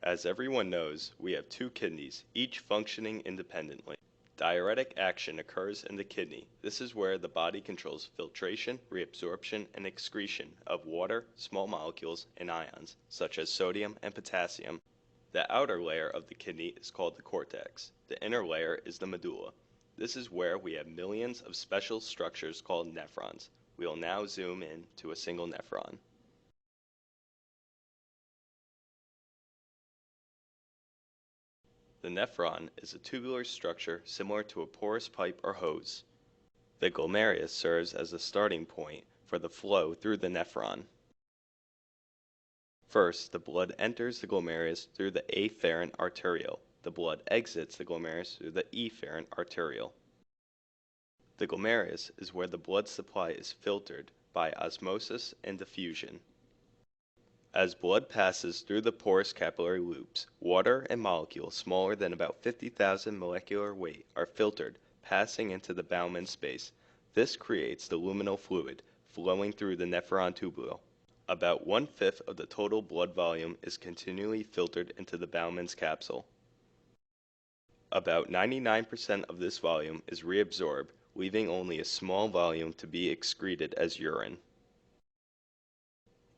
As everyone knows, we have two kidneys, each functioning independently. Diuretic action occurs in the kidney. This is where the body controls filtration, reabsorption, and excretion of water, small molecules, and ions, such as sodium and potassium. The outer layer of the kidney is called the cortex. The inner layer is the medulla. This is where we have millions of special structures called nephrons. We will now zoom in to a single nephron. The nephron is a tubular structure similar to a porous pipe or hose. The glomerulus serves as a starting point for the flow through the nephron. First, the blood enters the glomerulus through the afferent arteriole. The blood exits the glomerulus through the efferent arteriole. The glomerulus is where the blood supply is filtered by osmosis and diffusion. As blood passes through the porous capillary loops, water and molecules smaller than about 50,000 molecular weight are filtered, passing into the Bowman space. This creates the luminal fluid flowing through the nephron tubule. About 1/5 of the total blood volume is continually filtered into the Bowman's capsule. About 99% of this volume is reabsorbed, leaving only a small volume to be excreted as urine.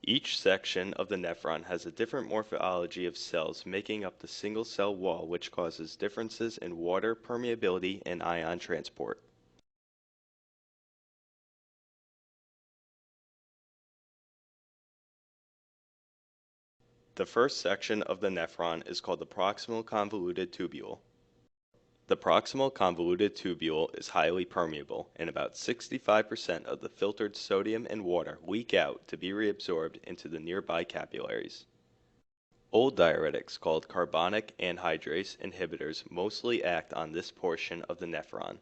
Each section of the nephron has a different morphology of cells making up the single cell wall, which causes differences in water permeability and ion transport. The first section of the nephron is called the proximal convoluted tubule. The proximal convoluted tubule is highly permeable, and about 65% of the filtered sodium and water leak out to be reabsorbed into the nearby capillaries. Old diuretics called carbonic anhydrase inhibitors mostly act on this portion of the nephron.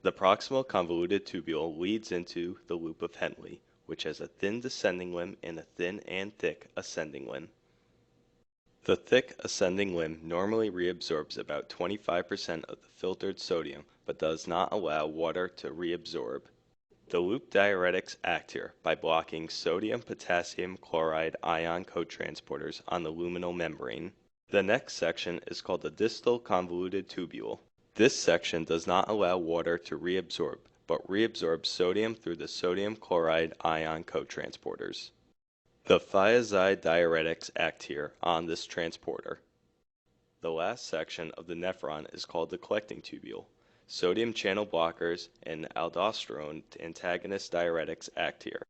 The proximal convoluted tubule leads into the loop of Henle, which has a thin descending limb and a thin and thick ascending limb. The thick ascending limb normally reabsorbs about 25% of the filtered sodium, but does not allow water to reabsorb. The loop diuretics act here by blocking sodium-potassium chloride ion cotransporters on the luminal membrane. The next section is called the distal convoluted tubule. This section does not allow water to reabsorb, but reabsorbs sodium through the sodium chloride ion cotransporters. The thiazide diuretics act here on this transporter. The last section of the nephron is called the collecting tubule. Sodium channel blockers and aldosterone antagonist diuretics act here.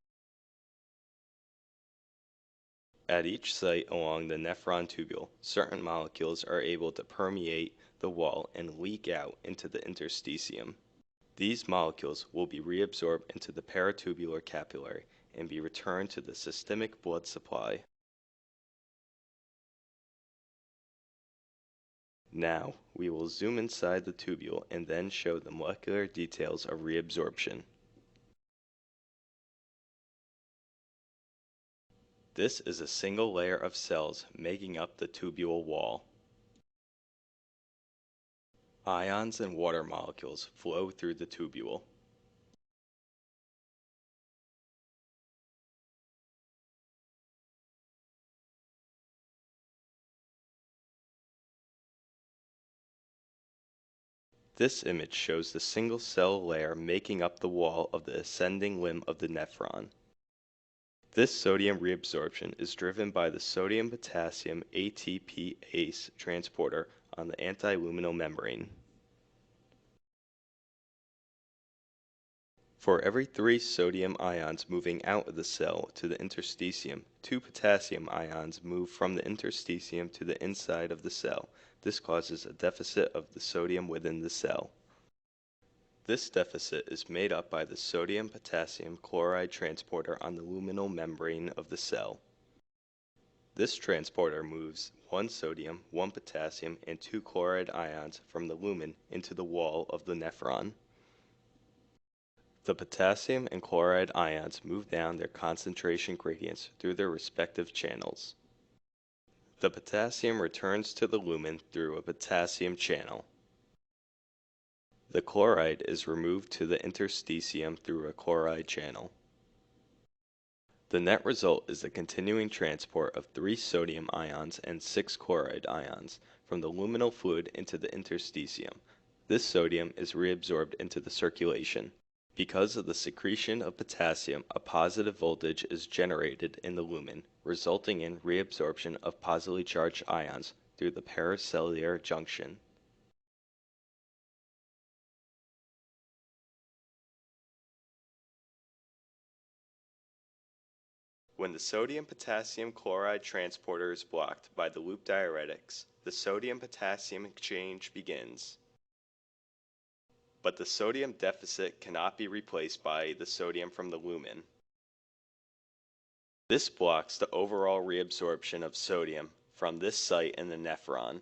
At each site along the nephron tubule, certain molecules are able to permeate the wall and leak out into the interstitium. These molecules will be reabsorbed into the paratubular capillary and be returned to the systemic blood supply. Now, we will zoom inside the tubule and then show the molecular details of reabsorption. This is a single layer of cells making up the tubule wall. Ions and water molecules flow through the tubule. This image shows the single cell layer making up the wall of the ascending limb of the nephron. This sodium reabsorption is driven by the sodium-potassium ATPase transporter on the antiluminal membrane. For every 3 sodium ions moving out of the cell to the interstitium, 2 potassium ions move from the interstitium to the inside of the cell. This causes a deficit of the sodium within the cell. This deficit is made up by the sodium-potassium chloride transporter on the luminal membrane of the cell. This transporter moves 1 sodium, 1 potassium, and 2 chloride ions from the lumen into the wall of the nephron. The potassium and chloride ions move down their concentration gradients through their respective channels. The potassium returns to the lumen through a potassium channel. The chloride is removed to the interstitium through a chloride channel. The net result is the continuing transport of 3 sodium ions and 6 chloride ions from the luminal fluid into the interstitium. This sodium is reabsorbed into the circulation. Because of the secretion of potassium, a positive voltage is generated in the lumen, resulting in reabsorption of positively charged ions through the paracellular junction. When the sodium-potassium chloride transporter is blocked by the loop diuretics, the sodium-potassium exchange begins. But the sodium deficit cannot be replaced by the sodium from the lumen. This blocks the overall reabsorption of sodium from this site in the nephron.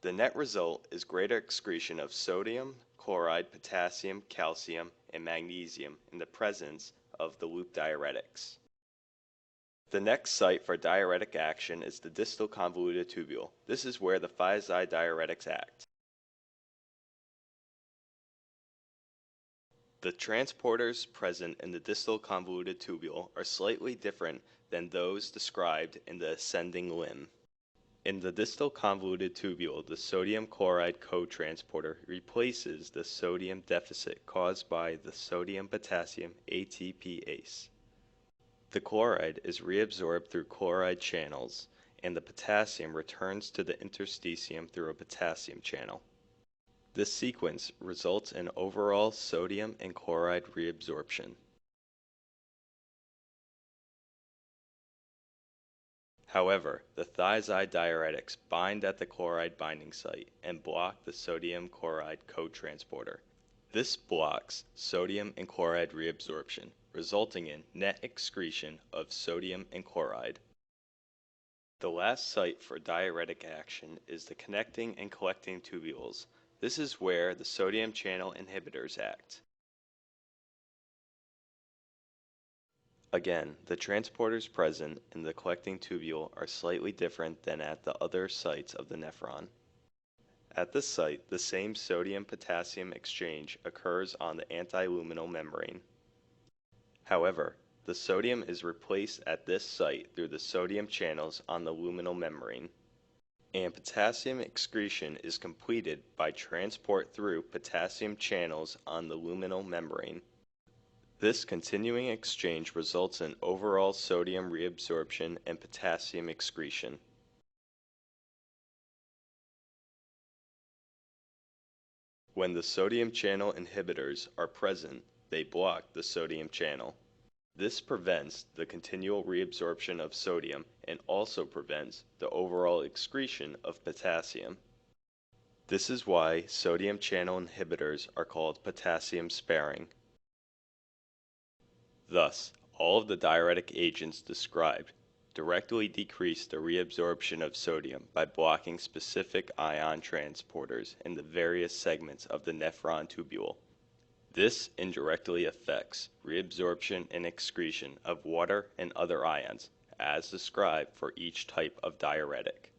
The net result is greater excretion of sodium, chloride, potassium, calcium, and magnesium in the presence of the loop diuretics. The next site for diuretic action is the distal convoluted tubule. This is where the thiazide-diuretics act. The transporters present in the distal convoluted tubule are slightly different than those described in the ascending limb. In the distal convoluted tubule, the sodium chloride cotransporter replaces the sodium deficit caused by the sodium-potassium ATPase. The chloride is reabsorbed through chloride channels, and the potassium returns to the interstitium through a potassium channel. This sequence results in overall sodium and chloride reabsorption. However, the thiazide diuretics bind at the chloride binding site and block the sodium chloride cotransporter. This blocks sodium and chloride reabsorption, resulting in net excretion of sodium and chloride. The last site for diuretic action is the connecting and collecting tubules. This is where the sodium channel inhibitors act. Again, the transporters present in the collecting tubule are slightly different than at the other sites of the nephron. At this site, the same sodium-potassium exchange occurs on the antiluminal membrane. However, the sodium is replaced at this site through the sodium channels on the luminal membrane, and potassium excretion is completed by transport through potassium channels on the luminal membrane. This continuing exchange results in overall sodium reabsorption and potassium excretion. When the sodium channel inhibitors are present, they block the sodium channel. This prevents the continual reabsorption of sodium and also prevents the overall excretion of potassium. This is why sodium channel inhibitors are called potassium sparing. Thus, all of the diuretic agents described directly decrease the reabsorption of sodium by blocking specific ion transporters in the various segments of the nephron tubule. This indirectly affects reabsorption and excretion of water and other ions, as described for each type of diuretic.